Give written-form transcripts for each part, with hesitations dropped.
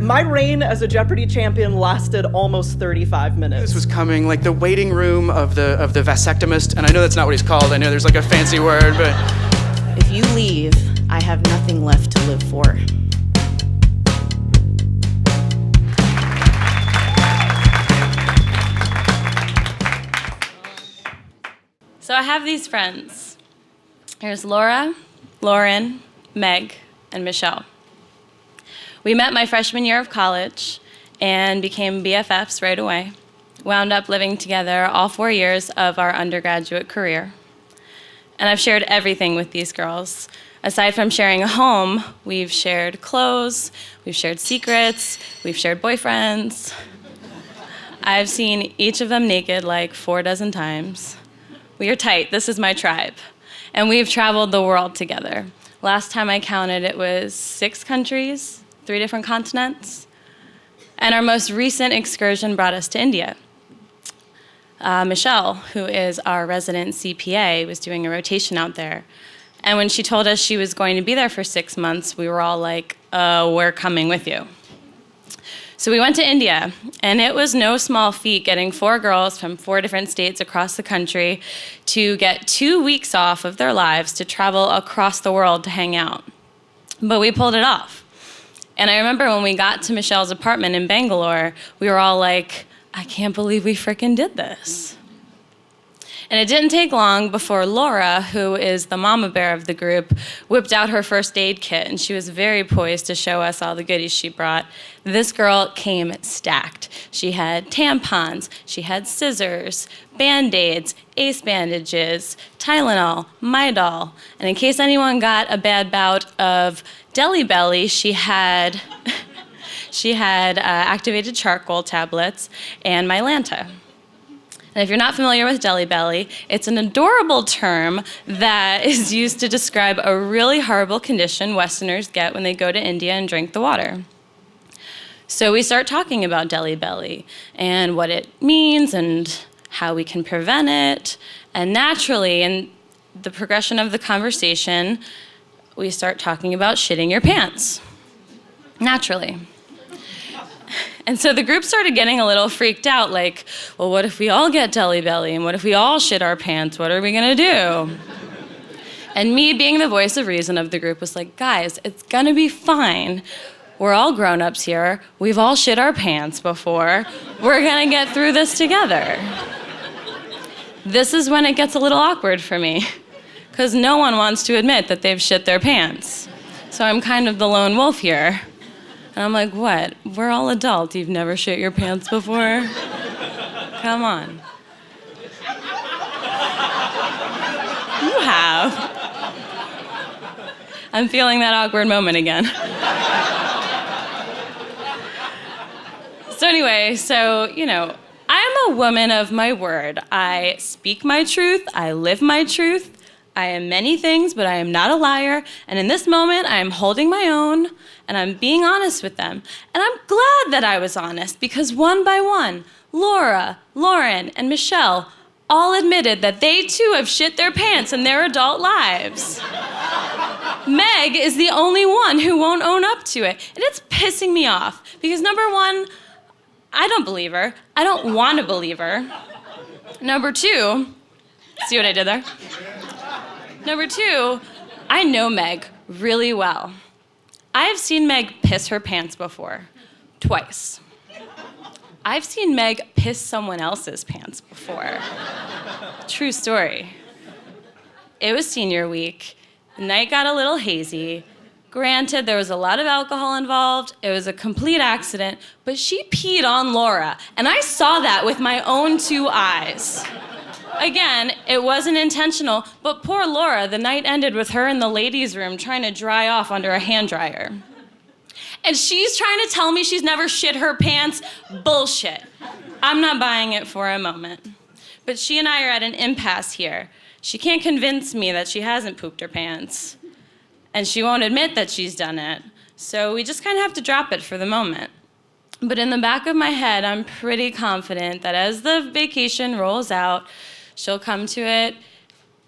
My reign as a Jeopardy champion lasted almost 35 minutes. This was coming, like the waiting room of the vasectomist, and I know that's not what he's called. I know there's like a fancy word, but... If you leave, I have nothing left to live for. So I have these friends. There's Laura, Lauren, Meg, and Michelle. We met my freshman year of college and became BFFs right away. Wound up living together all 4 years of our undergraduate career. And I've shared everything with these girls. Aside from sharing a home, we've shared clothes, we've shared secrets, we've shared boyfriends. I've seen each of them naked like 4 dozen times. We are tight, this is my tribe. And we've traveled the world together. Last time I counted, it was 6 countries, 3 different continents. And our most recent excursion brought us to India. Michelle, who is our resident CPA, was doing a rotation out there. And when she told us she was going to be there for 6 months, we were all like, we're coming with you. So we went to India, and it was no small feat getting 4 girls from 4 different states across the country to get 2 weeks off of their lives to travel across the world to hang out. But we pulled it off. And I remember when we got to Michelle's apartment in Bangalore, we were all like, I can't believe we frickin' did this. And it didn't take long before Laura, who is the mama bear of the group, whipped out her first aid kit, and she was very poised to show us all the goodies she brought. This girl came stacked. She had tampons, she had scissors, Band-Aids, ace bandages, Tylenol, Midol, and in case anyone got a bad bout of Deli Belly, she had activated charcoal tablets and Mylanta. And if you're not familiar with Deli Belly, it's an adorable term that is used to describe a really horrible condition Westerners get when they go to India and drink the water. So we start talking about Deli Belly and what it means and how we can prevent it. And naturally, in the progression of the conversation, we start talking about shitting your pants. Naturally. And so the group started getting a little freaked out, like, well, what if we all get Deli Belly? And what if we all shit our pants? What are we gonna do? And me, being the voice of reason of the group, was like, guys, it's gonna be fine. We're all grown-ups here. We've all shit our pants before. We're gonna get through this together. This is when it gets a little awkward for me, because no one wants to admit that they've shit their pants. So I'm kind of the lone wolf here. And I'm like, what? We're all adults. You've never shit your pants before? Come on. You have. I'm feeling that awkward moment again. So anyway, I'm a woman of my word. I speak my truth. I live my truth. I am many things, but I am not a liar. And in this moment, I am holding my own, and I'm being honest with them. And I'm glad that I was honest, because one by one, Laura, Lauren, and Michelle all admitted that they too have shit their pants in their adult lives. Meg is the only one who won't own up to it. And it's pissing me off, because number one, I don't believe her. I don't want to believe her. Number two, see what I did there? Number two, I know Meg really well. I've seen Meg piss her pants before, twice. I've seen Meg piss someone else's pants before. True story. It was senior week. The night got a little hazy. Granted, there was a lot of alcohol involved. It was a complete accident, but she peed on Laura, and I saw that with my own 2 eyes. Again, it wasn't intentional, but poor Laura, the night ended with her in the ladies' room trying to dry off under a hand dryer. And she's trying to tell me she's never shit her pants? Bullshit. I'm not buying it for a moment. But she and I are at an impasse here. She can't convince me that she hasn't pooped her pants. And she won't admit that she's done it. So we just kind of have to drop it for the moment. But in the back of my head, I'm pretty confident that as the vacation rolls out, she'll come to it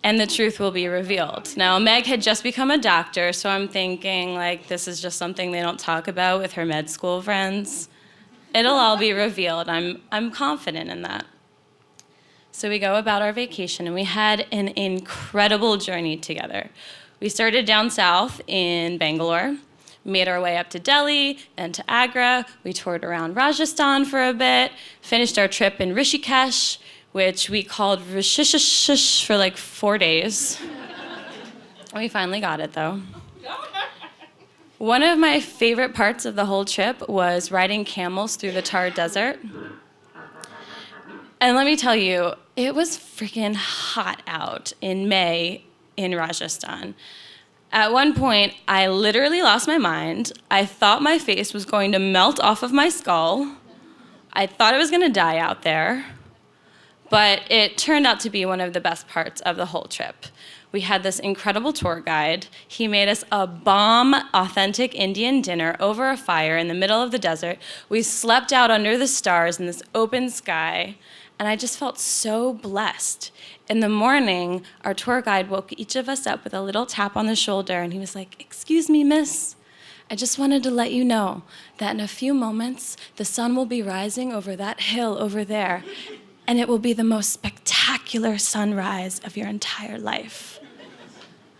and the truth will be revealed. Now, Meg had just become a doctor, so I'm thinking, like, this is just something they don't talk about with her med school friends. It'll all be revealed. I'm confident in that. So we go about our vacation, and we had an incredible journey together. We started down south in Bangalore, made our way up to Delhi, then to Agra. We toured around Rajasthan for a bit, finished our trip in Rishikesh, which we called Rishishish for like 4 days. We finally got it, though. One of my favorite parts of the whole trip was riding camels through the Thar Desert. And let me tell you, it was freaking hot out in May in Rajasthan. At one point, I literally lost my mind. I thought my face was going to melt off of my skull. I thought I was going to die out there. But it turned out to be one of the best parts of the whole trip. We had this incredible tour guide. He made us a bomb, authentic Indian dinner over a fire in the middle of the desert. We slept out under the stars in this open sky, and I just felt so blessed. In the morning, our tour guide woke each of us up with a little tap on the shoulder, and he was like, "Excuse me, miss. I just wanted to let you know that in a few moments, the sun will be rising over that hill over there, and it will be the most spectacular sunrise of your entire life."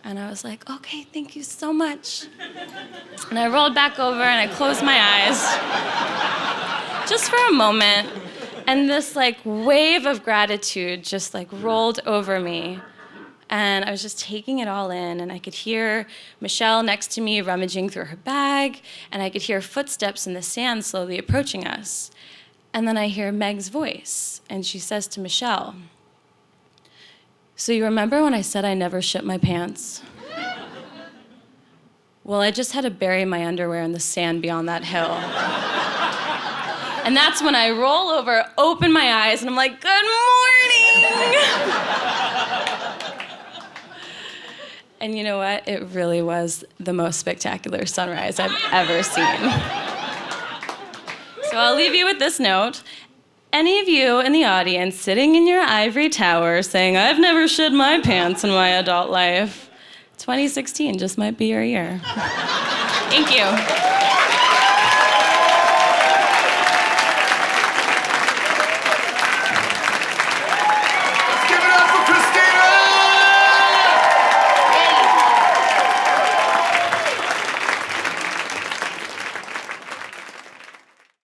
And I was like, "Okay, thank you so much." And I rolled back over and I closed my eyes just for a moment. And this like wave of gratitude just like rolled over me. And I was just taking it all in, and I could hear Michelle next to me rummaging through her bag, and I could hear footsteps in the sand slowly approaching us. And then I hear Meg's voice, and she says to Michelle, "So you remember when I said I never shit my pants? Well, I just had to bury my underwear in the sand beyond that hill." And that's when I roll over, open my eyes, and I'm like, "Good morning!" And you know what? It really was the most spectacular sunrise I've ever seen. So I'll leave you with this note. Any of you in the audience sitting in your ivory tower saying, "I've never shit my pants in my adult life," 2016 just might be your year. Thank you.